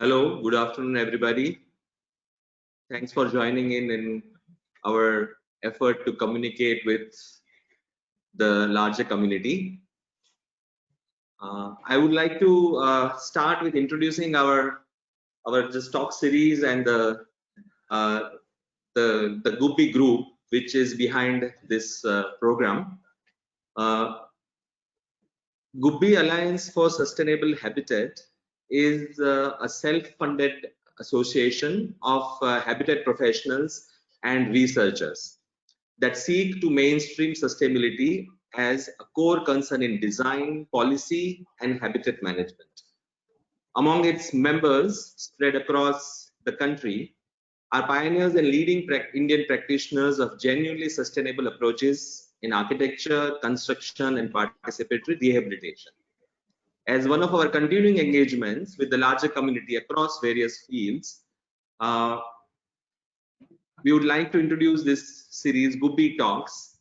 Hello, good afternoon, everybody. Thanks for joining in our effort to communicate with the larger community. I would like to start with introducing our just talk series and the Guppy group, which is behind this program. Guppy Alliance for Sustainable Habitat is a self-funded association of habitat professionals and researchers that seek to mainstream sustainability as a core concern in design, policy, and habitat management. Among its members spread across the country are pioneers and leading Indian practitioners of genuinely sustainable approaches in architecture, construction, and participatory rehabilitation. As one of our continuing engagements with the larger community across various fields, we would like to introduce this series, Guppy Talks,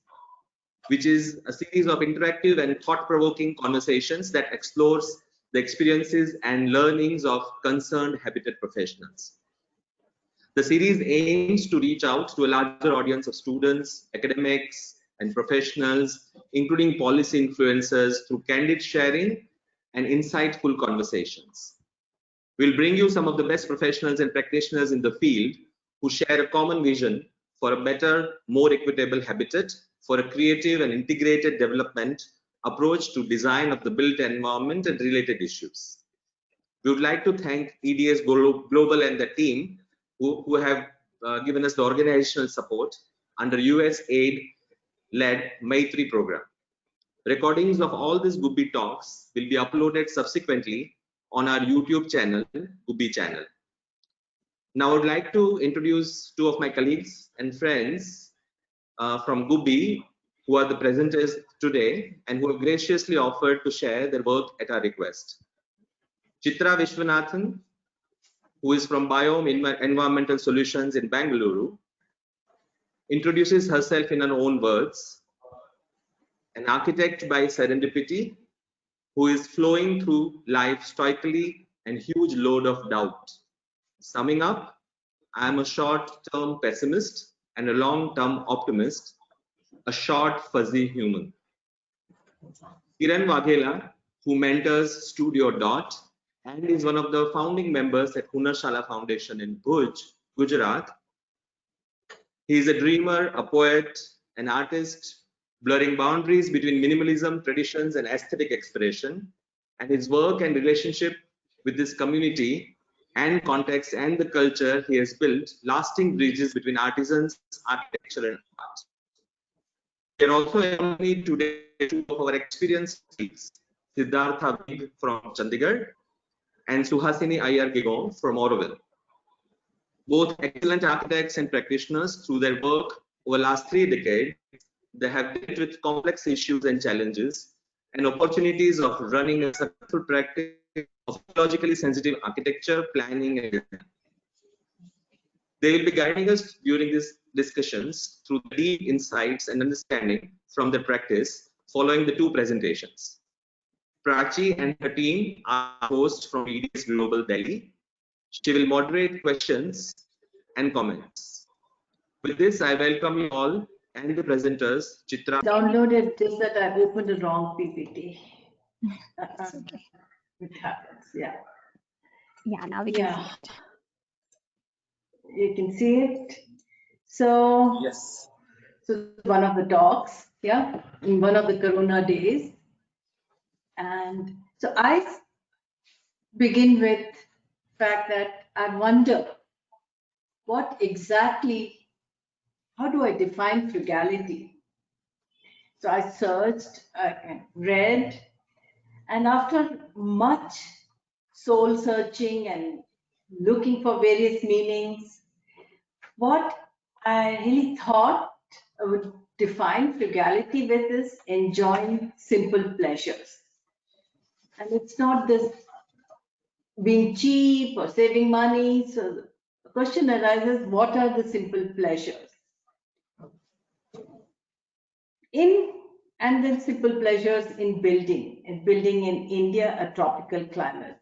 which is a series of interactive and thought-provoking conversations that explores the experiences and learnings of concerned habitat professionals. The series aims to reach out to a larger audience of students, academics, and professionals, including policy influencers, through candid sharing and insightful conversations. We'll bring you some of the best professionals and practitioners in the field who share a common vision for a better, more equitable habitat, for a creative and integrated development approach to design of the built environment and related issues. We would like to thank EDS Global and the team who have given us the organizational support under USAID-led MAITREE program. Recordings of all these Guppy talks will be uploaded subsequently on our YouTube channel, Guppy channel. Now I would like to introduce two of my colleagues and friends from Guppy who are the presenters today and who have graciously offered to share their work at our request. Chitra Vishwanath, who is from Biome Environmental Solutions in Bengaluru, introduces herself in her own words. An architect by serendipity who is flowing through life stoically and huge load of doubt. Summing up, I am a short-term pessimist and a long-term optimist, a short fuzzy human. Kiran Vaghela, who mentors Studio Dot and is one of the founding members at Hunarshala Foundation in Bhuj, Gujarat. He is a dreamer, a poet, an artist, blurring boundaries between minimalism, traditions, and aesthetic expression, and his work and relationship with this community and context and the culture he has built lasting bridges between artisans, architecture, and art. We are also accompanied today two of our experienced colleagues, Siddharth Wig from Chandigarh and Suhasini Ayer Guiganm from Auroville. Both excellent architects and practitioners. Through their work over the last 3 decades, they have dealt with complex issues and challenges and opportunities of running a successful practice of ecologically sensitive architecture, planning, and design. They will be guiding us during these discussions through deep insights and understanding from their practice following the two presentations. Prachi and her team are hosts from EDS Global Delhi. She will moderate questions and comments. With this, I welcome you all and the presenters, Chitra. Downloaded just that I opened the wrong PPT. Okay. It happens, yeah. Yeah, now we can see it. You can see it. So, Yes. So one of the talks, yeah, in one of the Corona days. And so I begin with the fact that I wonder what exactly, how do I define frugality? So I searched, I read, and after much soul searching and looking for various meanings, what I really thought I would define frugality with is enjoying simple pleasures. And it's not this being cheap or saving money. So the question arises, what are the simple pleasures? And then simple pleasures in building in India, a tropical climate.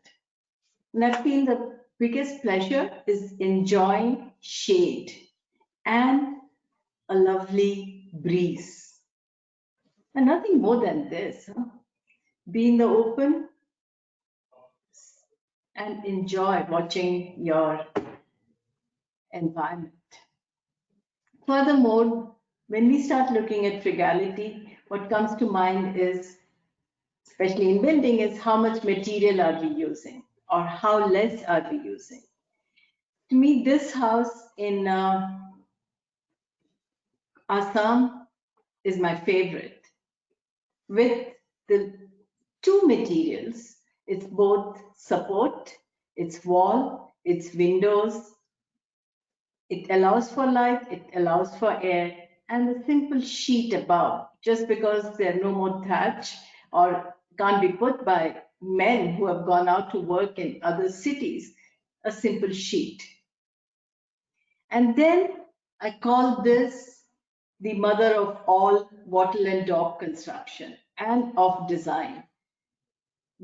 And I feel that biggest pleasure is enjoying shade and a lovely breeze. And nothing more than this. Huh? Be in the open and enjoy watching your environment. Furthermore, when we start looking at frugality, what comes to mind is, especially in building, is how much material are we using or how less are we using. To me, this house in Assam is my favorite. With the two materials, it's both support, it's wall, it's windows, it allows for light, it allows for air, and a simple sheet above, just because there are no more thatch or can't be put by men who have gone out to work in other cities, a simple sheet. And then I call this the mother of all wattle and daub construction and of design,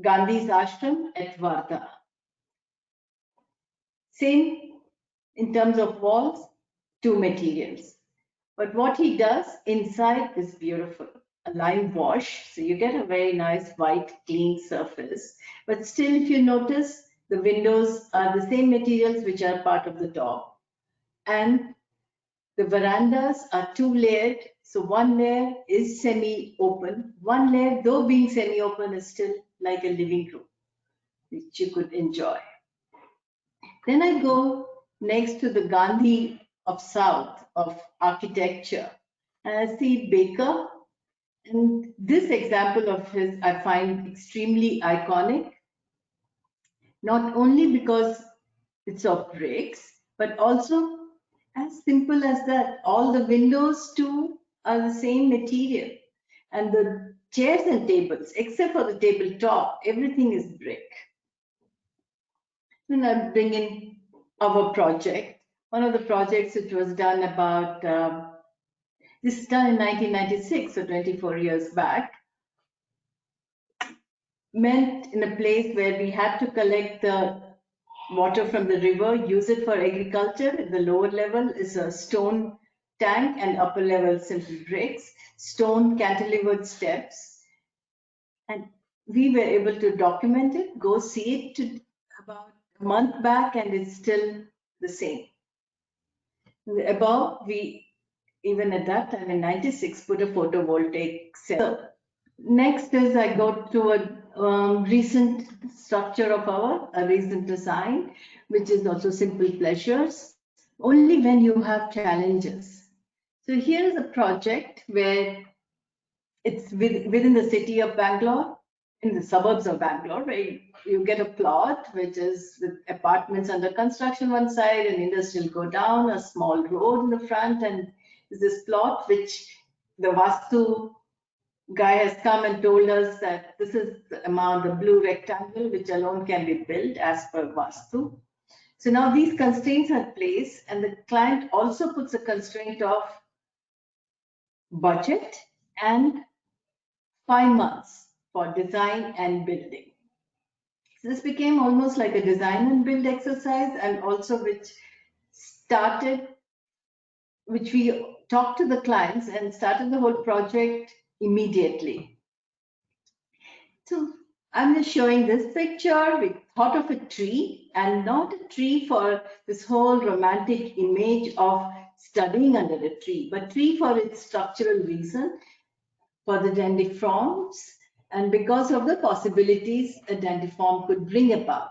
Gandhi's ashram at Wardha. Same in terms of walls, two materials. But what he does inside is beautiful. A lime wash, so you get a very nice white clean surface. But still, if you notice, the windows are the same materials which are part of the top. And the verandas are two layered. So one layer is semi-open. One layer, though being semi-open, is still like a living room, which you could enjoy. Then I go next to the Gandhi of South of architecture, and I see Baker. And this example of his I find extremely iconic, not only because it's of bricks, but also as simple as that. All the windows too are the same material, and the chairs and tables, except for the tabletop, everything is brick. Then I bring in our project. One of the projects which was done about, this is done in 1996, so 24 years back, meant in a place where we had to collect the water from the river, use it for agriculture. At the lower level is a stone tank and upper level simple bricks, stone cantilevered steps. And we were able to document it, go see it about a month back, and it's still the same. Above, we, even at that time in 96, put a photovoltaic cell. Next is I go to a recent structure of a recent design, which is also simple pleasures, only when you have challenges. So here is a project where it's within the city of Bangalore, in the suburbs of Bangalore, where you get a plot which is with apartments under construction one side and industrial go down, a small road in the front, and this plot which the Vastu guy has come and told us that this is the amount, the blue rectangle, which alone can be built as per Vastu. So now these constraints are placed, and the client also puts a constraint of budget and 5 months for design and building. So this became almost like a design and build exercise, and also which we talked to the clients and started the whole project immediately. So I'm just showing this picture. We thought of a tree, and not a tree for this whole romantic image of studying under a tree, but tree for its structural reason, for the dendriforms, and because of the possibilities a dendriform could bring about.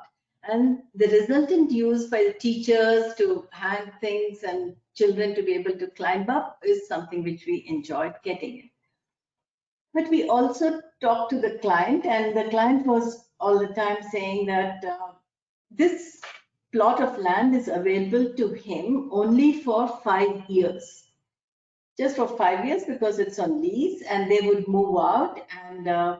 And the resultant use by the teachers to hang things and children to be able to climb up is something which we enjoyed getting in. But we also talked to the client, and the client was all the time saying that this plot of land is available to him only for 5 years. Just for 5 years, because it's on lease, and they would move out, and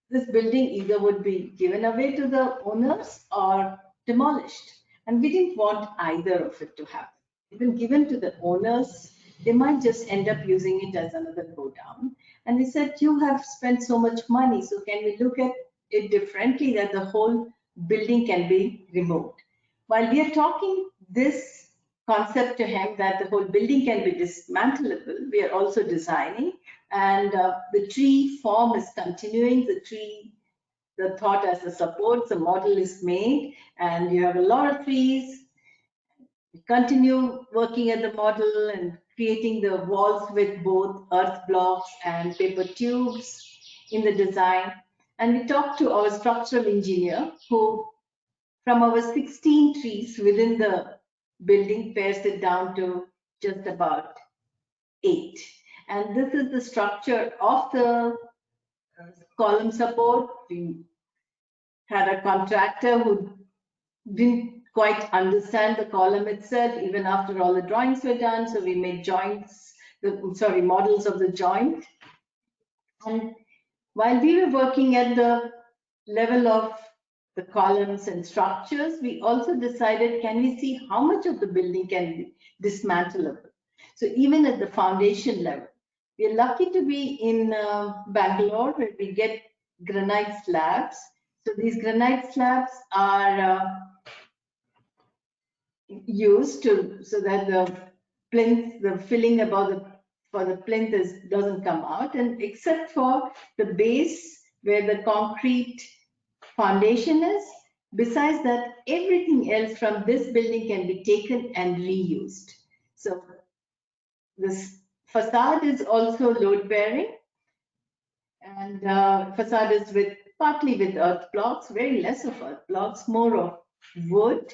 this building either would be given away to the owners or demolished. And we didn't want either of it to happen. Even given to the owners, they might just end up using it as another go down. And we said, you have spent so much money, so can we look at it differently, that the whole building can be removed? while we are talking this concept to him that the whole building can be dismantleable, we are also designing, and the tree form is continuing. The thought as a support, the model is made, and you have a lot of trees. We continue working at the model and creating the walls with both earth blocks and paper tubes in the design. And we talked to our structural engineer who, from our 16 trees within the building, pares it down to just about 8. And this is the structure of the column support. We had a contractor who didn't quite understand the column itself, even after all the drawings were done. So we made models of the joint. And while we were working at the level of the columns and structures, we also decided, can we see how much of the building can be dismantleable? So even at the foundation level, we are lucky to be in Bangalore, where we get granite slabs. So these granite slabs are used so that the plinth, the filling for the plinth doesn't come out, and except for the base where the concrete foundation is, besides that, everything else from this building can be taken and reused. So this facade is also load bearing, and facade is partly with earth blocks, very less of earth blocks, more of wood,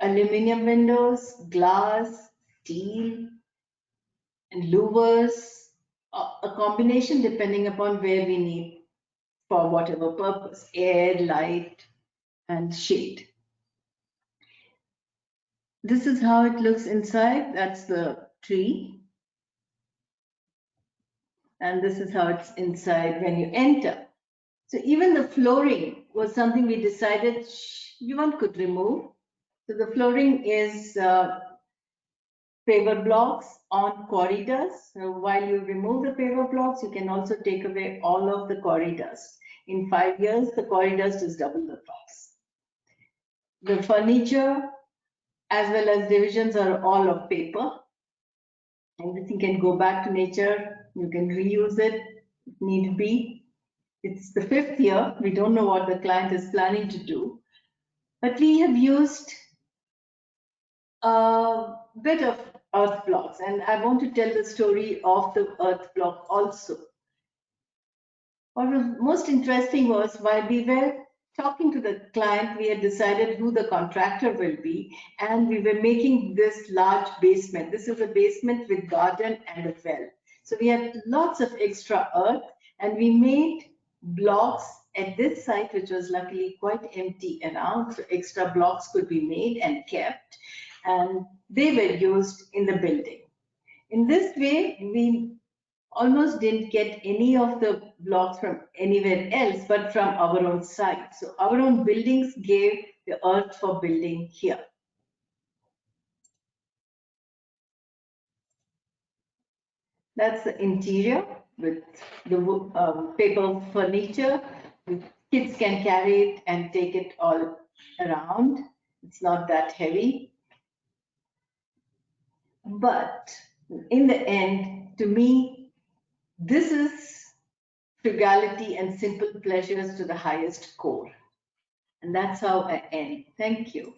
aluminum windows, glass, steel, and louvers, a combination depending upon where we need for whatever purpose, air, light, and shade. This is how it looks inside. That's the tree. And this is how it's inside when you enter. So even the flooring was something we decided one could remove. So the flooring is paver blocks on quarry dust. So while you remove the paver blocks, you can also take away all of the quarry dust. In 5 years, the quarry dust is double the price. The furniture as well as divisions are all of paper. Everything can go back to nature. You can reuse it if need be. It's the 5th year. We don't know what the client is planning to do, but we have used a bit of earth blocks, and I want to tell the story of the earth block also. What was most interesting was, while we were talking to the client, we had decided who the contractor will be, and we were making this large basement. This is a basement with garden and a well. So we had lots of extra earth, and we made blocks at this site, which was luckily quite empty around, so extra blocks could be made and kept, and they were used in the building. In this way, we almost didn't get any of the blocks from anywhere else, but from our own site. So our own buildings gave the earth for building here. That's the interior with the paper furniture. The kids can carry it and take it all around. It's not that heavy. But in the end, to me, this is frugality and simple pleasures to the highest core. And that's how I end. Thank you.